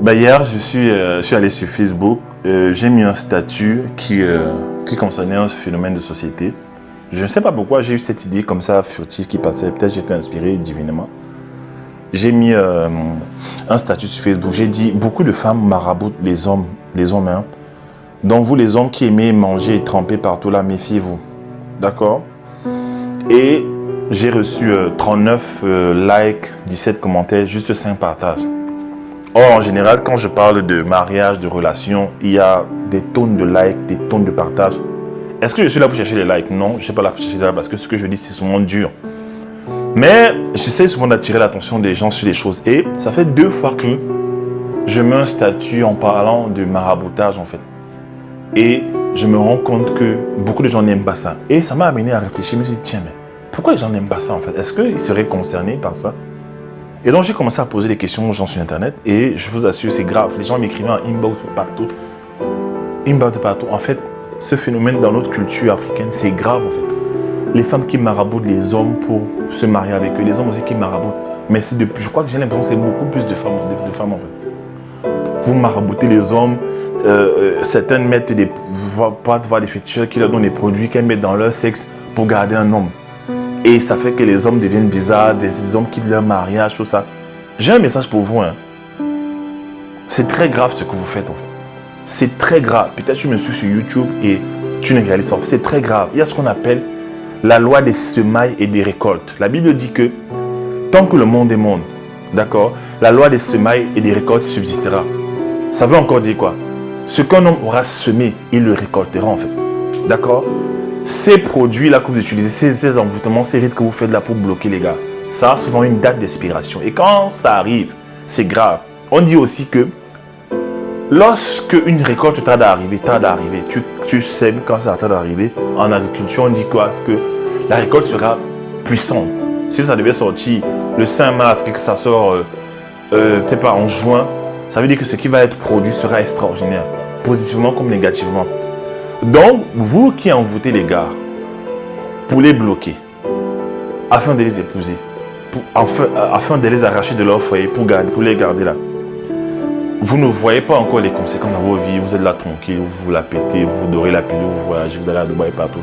Hier, je suis allé sur Facebook. J'ai mis un statut qui concernait un phénomène de société. Je ne sais pas pourquoi j'ai eu cette idée comme ça, furtive, qui passait. Peut-être j'étais inspiré divinement. J'ai mis un statut sur Facebook. J'ai dit, beaucoup de femmes maraboutent les hommes hein. Donc vous, les hommes qui aimez manger et tremper partout là, méfiez-vous. D'accord? Et j'ai reçu 39 likes, 17 commentaires, juste 5 partages. Or, en général, quand je parle de mariage, de relation, il y a des tonnes de likes, des tonnes de partages. Est-ce que je suis là pour chercher les likes? Non, je ne suis pas là pour chercher les likes parce que ce que je dis, c'est souvent dur. Mais j'essaie souvent d'attirer l'attention des gens sur les choses. Et ça fait 2 fois que je mets un statut en parlant de maraboutage, en fait. Et je me rends compte que beaucoup de gens n'aiment pas ça. Et ça m'a amené à réfléchir. Je me suis dit, tiens, mais pourquoi les gens n'aiment pas ça, en fait? Est-ce qu'ils seraient concernés par ça? Et donc, j'ai commencé à poser des questions aux gens sur Internet. Et je vous assure, c'est grave. Les gens m'écrivaient en inbox partout. Inbox de partout. En fait, ce phénomène dans notre culture africaine, c'est grave, en fait. Les femmes qui maraboutent les hommes pour se marier avec eux. Les hommes aussi qui maraboutent. Mais c'est depuis, je crois que j'ai l'impression que c'est beaucoup plus de femmes, en fait. Vous maraboutez les hommes. Certaines mettent des féticheurs qui leur donnent des produits qu'elles mettent dans leur sexe pour garder un homme. Et ça fait que les hommes deviennent bizarres, des hommes quittent leur mariage, tout ça. J'ai un message pour vous. Hein. C'est très grave ce que vous faites, en fait. C'est très grave. Peut-être que tu me suis sur YouTube et tu ne réalises pas. C'est très grave. Il y a ce qu'on appelle la loi des semailles et des récoltes. La Bible dit que tant que le monde est monde, d'accord, la loi des semailles et des récoltes subsistera. Ça veut encore dire quoi? Ce qu'un homme aura semé, il le récoltera, en fait. D'accord? Ces produits-là que vous utilisez, ces envoûtements, ces rites que vous faites là pour bloquer les gars, ça a souvent une date d'expiration. Et quand ça arrive, c'est grave. On dit aussi que lorsque une récolte tarde à arriver, tu sèmes quand ça tarde à arriver. En agriculture, on dit quoi? Que la récolte sera puissante. Si ça devait sortir le 5 mars et que ça sort, peut-être pas en juin, ça veut dire que ce qui va être produit sera extraordinaire, positivement comme négativement. Donc, vous qui envoûtez les gars pour les bloquer, afin de les épouser, afin de les arracher de leur foyer pour les garder là, vous ne voyez pas encore les conséquences dans vos vies. Vous êtes là tranquille, vous la pétez, vous dorez la pilule, vous voyagez, vous allez à Dubaï partout.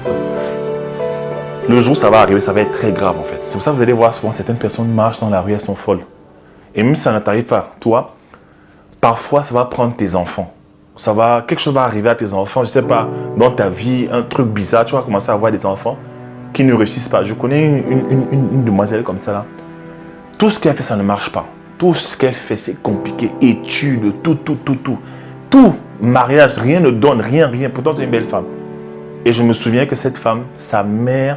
Le jour où ça va arriver, ça va être très grave en fait. C'est pour ça que vous allez voir souvent certaines personnes marchent dans la rue, elles sont folles. Et même si ça ne t'arrive pas, toi, parfois ça va prendre tes enfants. Quelque chose va arriver à tes enfants, je ne sais pas, dans ta vie, un truc bizarre, tu vas commencer à avoir des enfants qui ne réussissent pas. Je connais une demoiselle comme ça là. Tout ce qu'elle fait, ça ne marche pas. Tout ce qu'elle fait, c'est compliqué. Études, tout. Tout, mariage, rien ne donne, rien. Pourtant, c'est une belle femme. Et je me souviens que cette femme, sa mère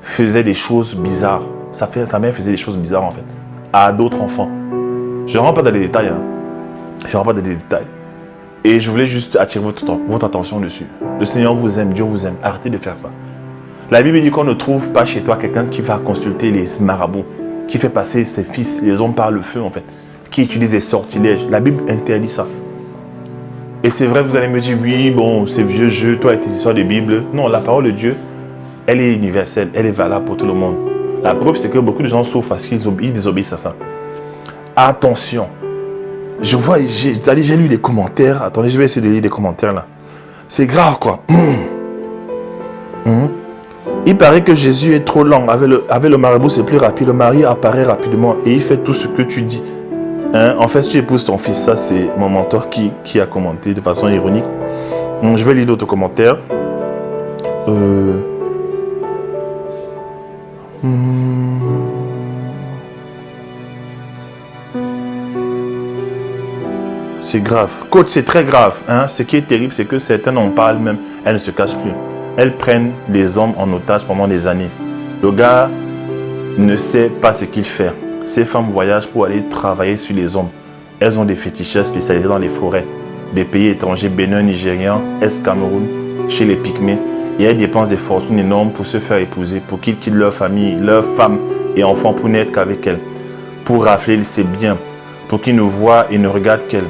faisait des choses bizarres. Sa mère faisait des choses bizarres en fait, à d'autres enfants. Je ne rentre pas dans les détails. Et je voulais juste attirer votre attention dessus. Le Seigneur vous aime, Dieu vous aime. Arrêtez de faire ça. La Bible dit qu'on ne trouve pas chez toi quelqu'un qui va consulter les marabouts, qui fait passer ses fils, les hommes par le feu en fait, qui utilise des sortilèges. La Bible interdit ça. Et c'est vrai, vous allez me dire, oui, bon, c'est vieux jeu, toi et tes histoires de Bible. Non, la parole de Dieu, elle est universelle, elle est valable pour tout le monde. La preuve, c'est que beaucoup de gens souffrent parce qu'ils désobéissent à ça. Attention. J'ai lu des commentaires. Attendez, je vais essayer de lire des commentaires là. C'est grave quoi. Il paraît que Jésus est trop lent. Avec le marabout, c'est plus rapide. Le mari apparaît rapidement et il fait tout ce que tu dis. En fait, si tu épouses ton fils, ça c'est mon mentor qui a commenté de façon ironique. Je vais lire d'autres commentaires. C'est grave. Coach, c'est très grave. Ce qui est terrible, c'est que certains en parlent même. Elles ne se cachent plus. Elles prennent les hommes en otage pendant des années. Le gars ne sait pas ce qu'il fait. Ces femmes voyagent pour aller travailler sur les hommes. Elles ont des féticheurs spécialisés dans les forêts, des pays étrangers, Bénin, Nigérian, Est-Cameroun, chez les Pygmées. Et elles dépensent des fortunes énormes pour se faire épouser, pour qu'ils quittent leur famille, leurs femmes et enfants pour n'être qu'avec elles, pour rafler ses biens, pour qu'ils ne voient et ne regardent qu'elles.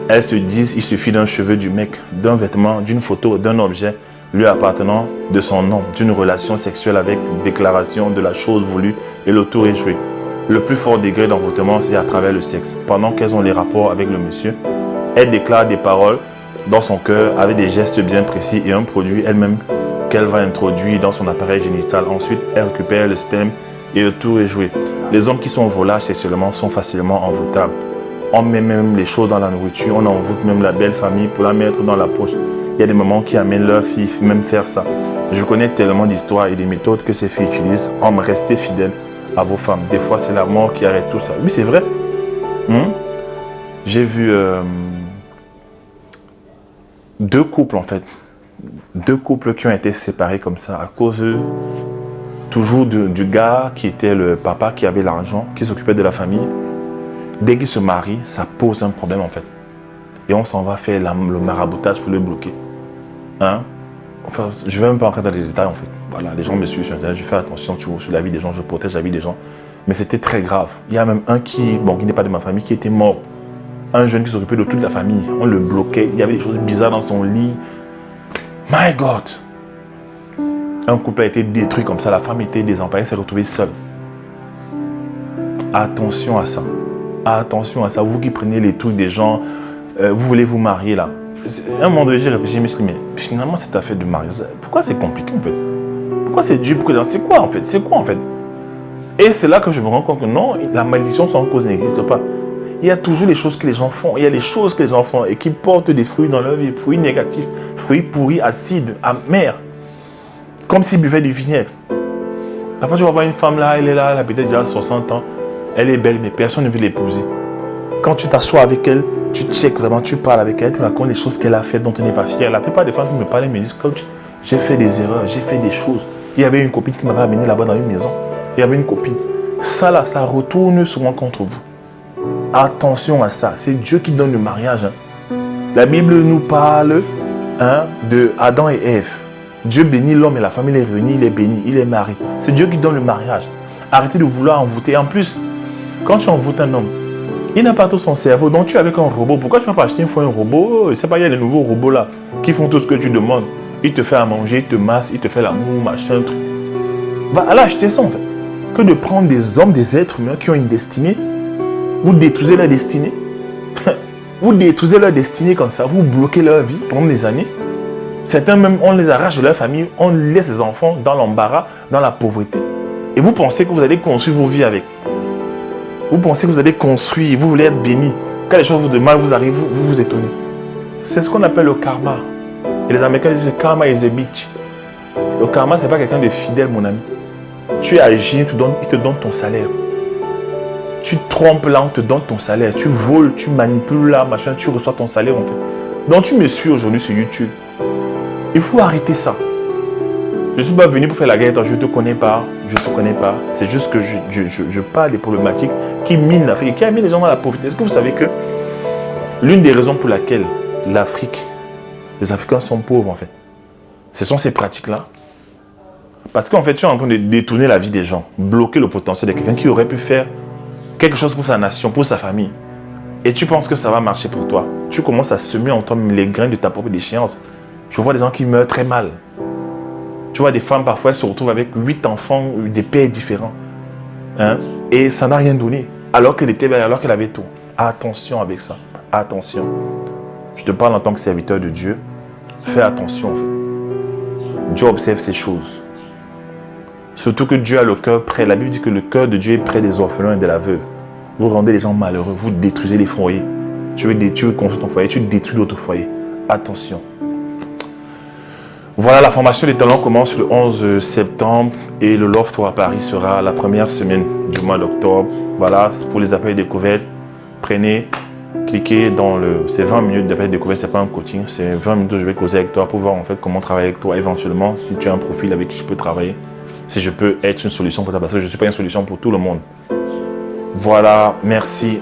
Elles se disent, il suffit d'un cheveu du mec, d'un vêtement, d'une photo, d'un objet lui appartenant, de son nom, d'une relation sexuelle avec déclaration de la chose voulue et le tour est joué. le plus fort degré d'envoûtement, c'est à travers le sexe. Pendant qu'elles ont les rapports avec le monsieur, elle déclare des paroles dans son cœur avec des gestes bien précis et un produit elle-même qu'elle va introduire dans son appareil génital. Ensuite, elle récupère le sperme et le tour est joué. Les hommes qui sont volages sexuellement sont facilement envoûtables. On met même les choses dans la nourriture, on envoûte même la belle famille pour la mettre dans la poche. Il y a des moments qui amènent leurs filles même faire ça. Je connais tellement d'histoires et des méthodes que ces filles utilisent. Hommes, restez fidèles à vos femmes. Des fois, c'est la mort qui arrête tout ça. Oui, c'est vrai. J'ai vu deux couples, en fait. Deux couples qui ont été séparés comme ça à cause toujours du gars qui était le papa, qui avait l'argent, qui s'occupait de la famille. Dès qu'il se marie, ça pose un problème, en fait. Et on s'en va faire le maraboutage pour le bloquer. Enfin, je ne vais même pas entrer dans les détails, en fait. Voilà, les gens me suivent sur Internet, je fais attention toujours sur la vie des gens, je protège la vie des gens. Mais c'était très grave. Il y a même un qui n'est pas de ma famille, qui était mort. Un jeune qui s'occupait de toute la famille. On le bloquait, il y avait des choses bizarres dans son lit. My God! Un couple a été détruit comme ça, la femme était désemparée, elle s'est retrouvée seule. Attention à ça. Attention à ça. Vous qui prenez les trucs des gens, vous voulez vous marier là. À un moment donné, j'ai réfléchi, je me suis dit, mais finalement, cette affaire de mariage, pourquoi c'est compliqué en fait? Pourquoi c'est dur? C'est quoi en fait? C'est quoi en fait? Et c'est là que je me rends compte que non, la malédiction sans cause n'existe pas. Il y a toujours les choses que les gens font. Il y a les choses que les gens font et qui portent des fruits dans leur vie, fruits négatifs, fruits pourris, acides, amers. Comme s'ils buvaient du vinaigre. Parfois, tu vas voir une femme là, elle est là, elle a peut-être déjà 60 ans. Elle est belle, mais personne ne veut l'épouser. Quand tu t'assois avec elle, tu checkes vraiment, tu parles avec elle, tu racontes les choses qu'elle a faites dont tu n'es pas fier. La plupart des femmes qui me parlent me disent, coach, j'ai fait des erreurs, j'ai fait des choses. Il y avait une copine qui m'avait amené là-bas dans une maison. Il y avait une copine. Ça là, ça retourne souvent contre vous. Attention à ça. C'est Dieu qui donne le mariage. La Bible nous parle de Adam et Ève. Dieu bénit l'homme et la femme, il est réuni, il est béni, il est marié. C'est Dieu qui donne le mariage. Arrêtez de vouloir envoûter. En plus, quand tu envoûtes un homme, il n'a pas tout son cerveau. Donc tu es avec un robot. Pourquoi tu ne vas pas acheter une fois un robot? Je ne sais pas, il y a des nouveaux robots là qui font tout ce que tu demandes. Il te fait à manger, il te masse, il te fait l'amour, machin, truc. Va aller acheter ça en fait. Que de prendre des hommes, des êtres humains qui ont une destinée. Vous détruisez leur destinée. Vous détruisez leur destinée comme ça. Vous bloquez leur vie pendant des années. Certains même, on les arrache de leur famille. On laisse les enfants dans l'embarras, dans la pauvreté. Et vous pensez que vous allez construire vos vies avec. Vous pensez que vous allez construire, vous voulez être béni. Quand les choses de mal vous arrivent, vous vous étonnez. C'est ce qu'on appelle le karma. Et les Américains disent que karma is a bitch. Le karma, ce n'est pas quelqu'un de fidèle, mon ami. Tu agis, il te donne ton salaire. Tu trompes là, on te donne ton salaire. Tu voles, tu manipules là, machin, tu reçois ton salaire en fait. Donc tu me suis aujourd'hui sur YouTube. Il faut arrêter ça. Je ne suis pas venu pour faire la guerre, je ne te connais pas, je ne te connais pas. C'est juste que je parle des problématiques qui minent l'Afrique et qui amènent les gens dans la pauvreté. Est-ce que vous savez que l'une des raisons pour laquelle l'Afrique, les Africains sont pauvres en fait, ce sont ces pratiques-là. Parce qu'en fait, tu es en train de détourner la vie des gens, bloquer le potentiel de quelqu'un qui aurait pu faire quelque chose pour sa nation, pour sa famille. Et tu penses que ça va marcher pour toi. Tu commences à semer en toi les grains de ta propre déchéance. Je vois des gens qui meurent très mal. Tu vois des femmes parfois elles se retrouvent avec 8 enfants, des pères différents. Et ça n'a rien donné. Alors qu'elle était belle, alors qu'elle avait tout. Attention avec ça. Attention. Je te parle en tant que serviteur de Dieu. Fais attention. En fait. Dieu observe ces choses. Surtout que Dieu a le cœur prêt. La Bible dit que le cœur de Dieu est près des orphelins et de la veuve. Vous rendez les gens malheureux. Vous détruisez les foyers. Tu veux construire ton foyer, tu détruis d'autres foyers. Attention. Voilà, la formation des talents commence le 11 septembre et le Loft à Paris sera la première semaine du mois d'octobre. Voilà, pour les appels découvertes, prenez, cliquez dans c'est 20 minutes d'appel découverte, c'est pas un coaching, c'est 20 minutes où je vais causer avec toi pour voir en fait comment travailler avec toi éventuellement, si tu as un profil avec qui je peux travailler, si je peux être une solution pour toi, parce que je ne suis pas une solution pour tout le monde. Voilà, merci.